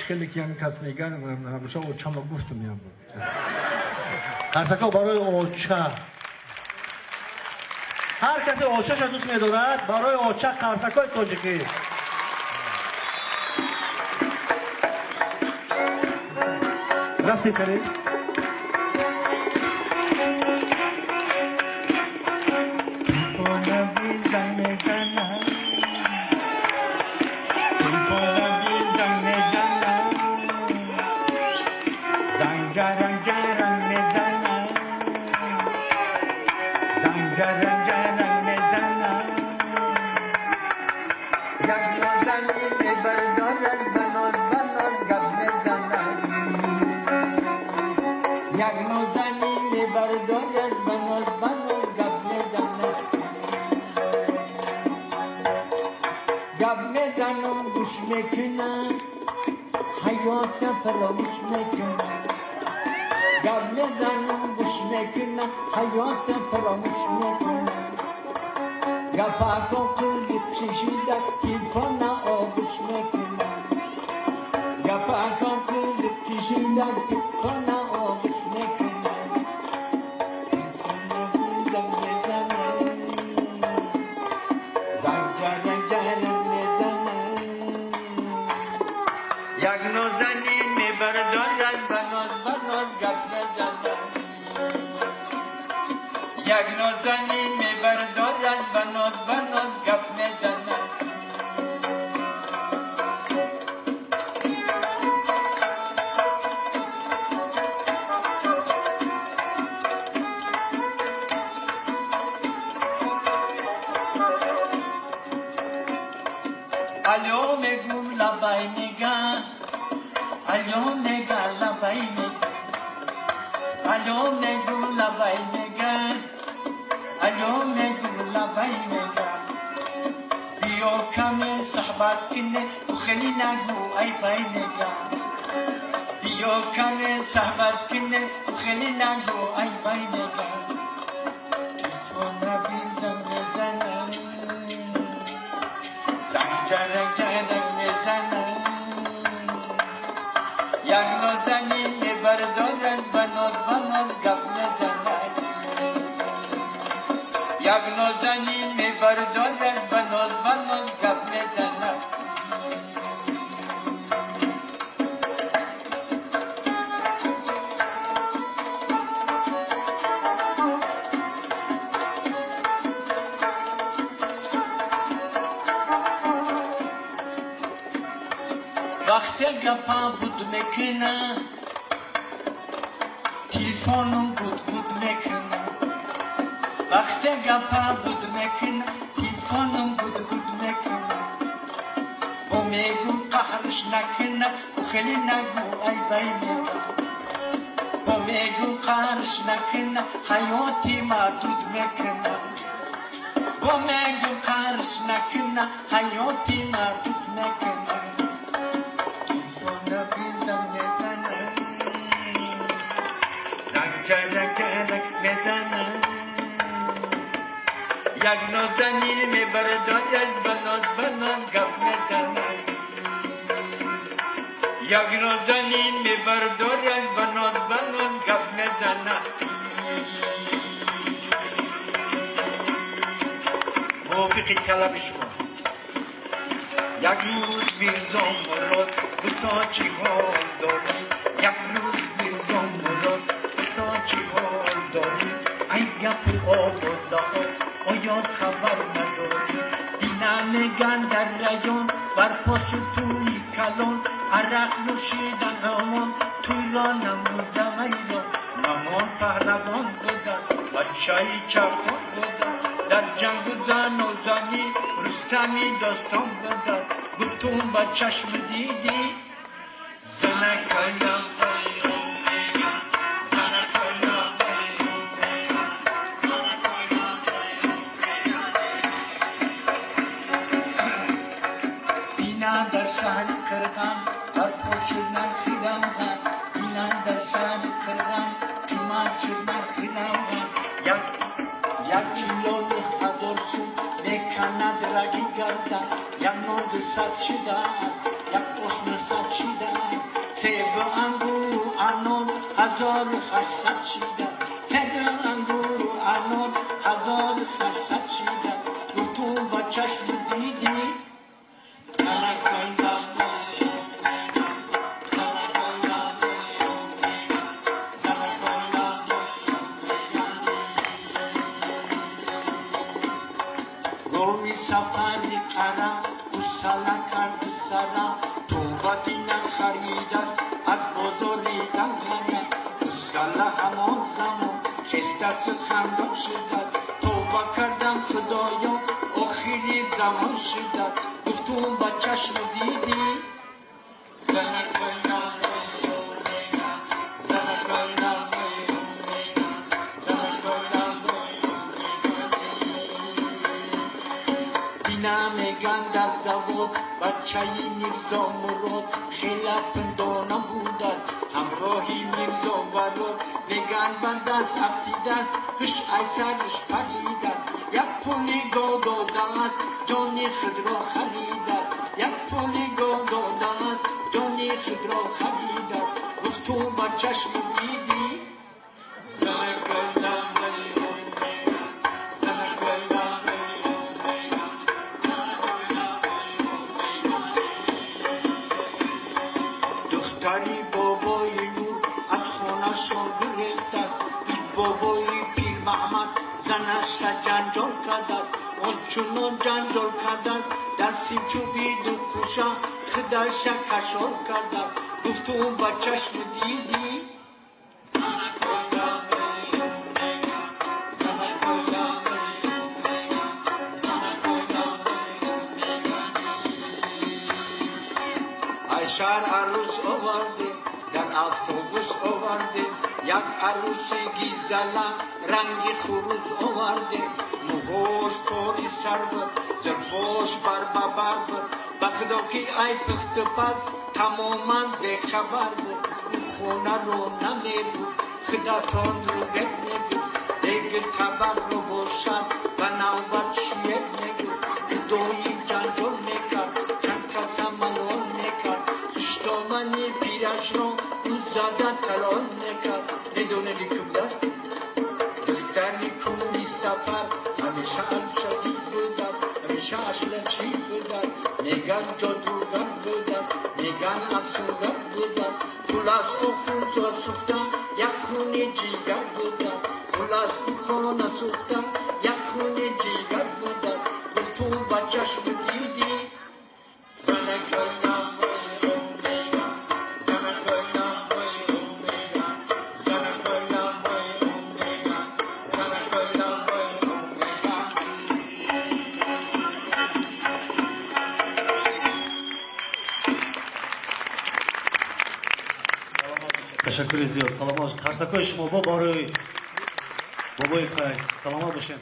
خیلی که هم کس میگن همیشه اوچه ما گفتم یا بود قرصکا برای اوچه هر کسی اوچهش دوست میدارد برای اوچه قرصکای تاجیکی رفتی کنید فراموش میکنم گپ میزنم گوش میکنم حیات فراموش میکنم گپاکو کلی کشیده تیفون آغوش میکنم گپاکو کلی کشیده تیفون آغوش میکنم تیفون میزنم زنگ جرم میزنم یک نوزنی میبردارد بناز گپ میزنم یک نوزنی میبردارد بناز گپ میزنم الو میگو لبای نگاه الو نگاه لبای نگاه الو میگو لبای نگاه الو میگو لبای نگاه بیا کمی صحبت کنه و خیلی نگو ای بای نگاه بیا کمی صحبت کنه و خیلی نگو ای بای نگاه تلفن بیزن میزنم زنگ جرک میزنم یک نوزنی میبردارن بناز گپ میزنن یک نوزنی میبردارن بناز گپ میزنن وقتی گپا بود میکنه تلفنم گود میکنه وقتی گپا بود میکنه تلفنم گود میکنه و میگو قهرش نکنه و خیلی نگو ای بای میگه و میگو قهرش نکنه حیاتی محدود میکنه و میگو قهرش نکنه حیاتی محدود میکنه جرک میزنم یک نوزنی میبردارد بناز گپ میزنم یک نوزنی میبردارد بناز گپ میزنم موافقی طلب شما یک روز میرزام مراد بسا چی حال داری یک روز میرزام مراد چی حال داری ای گپ آباده ها آیا خبر نداری دینا میگن در ریان بر پاس توی کلان عرق نوشیدن همان توی را نمودم ایران نمان پهلوان بودن بچه چپان بودن در جنگ زن و زنی رستمی داستان بودن گفتم با چشم دیدی زنکایم در شهر کرغان بر پشت نخیدم غن اینا در شهر کرغان قیمت نخیدم غن یک کیلو 1000 سو میکند رگی گردن یک نون 200 شده است یک قشن 100 شده 1800 چیدن سر انگور و انار 1800 چیدن تو با چشم دیدی گوی سفری قرم او سالا کرد سرم تو با دینم خرید است از بزرگیدم غنم او سالا همان زمان خست است خندم شدد توبه کردم خدایا آخری زمان شدد گفتم با چشم دیدی میگن در زواد بچه‌ی میرزا مراد خیلی پندانم بود است همراهی میرزا وراد میگن بند است افتیده است پیش ایسرش پرید است یک پولی گاه داده است جانی خود را خرید است یک پولی گاه داده است جانی خود را خرید است گفت تو با چشم دیدی دختری بابای نور از خانه شان گرفت است این بابای پیر محمد زنش را جنجال کرد آنچنان جنجال کرد در سیم چوبی دو کوشه خودش کشال کرد گفت تو با چشم دیدی شهر عروس آورده در اتوبوس آورده یک عروسی گیزله رنگ خروس آورده موهاش پاری سر بود زلفاش بر بود بخدا که ای پخت پس تماما بخبر بود این خونه رو نمی بود خدا تان رو بد نگود دیگه تبر رو باشد و نوبت شیر نگود دوی جنجال میکرد چند کس ملال میکرد دامنی پیرش را او زدن تلال نکرد ندونه لیکوب است دختری کوری سفر همیشه شدید بودن همیشه اصلا چی بودن میگن جادوگر بودن میگن افسونگر بودن پول از او خون سوختن یک خون جیگر بودن پول از او خانه سوختن یک خون جیگر بودن گفت تو با چشم دیدی تشکر زیاد. سلامات. ترسکای شما با بابای قیس. سلامات باشین.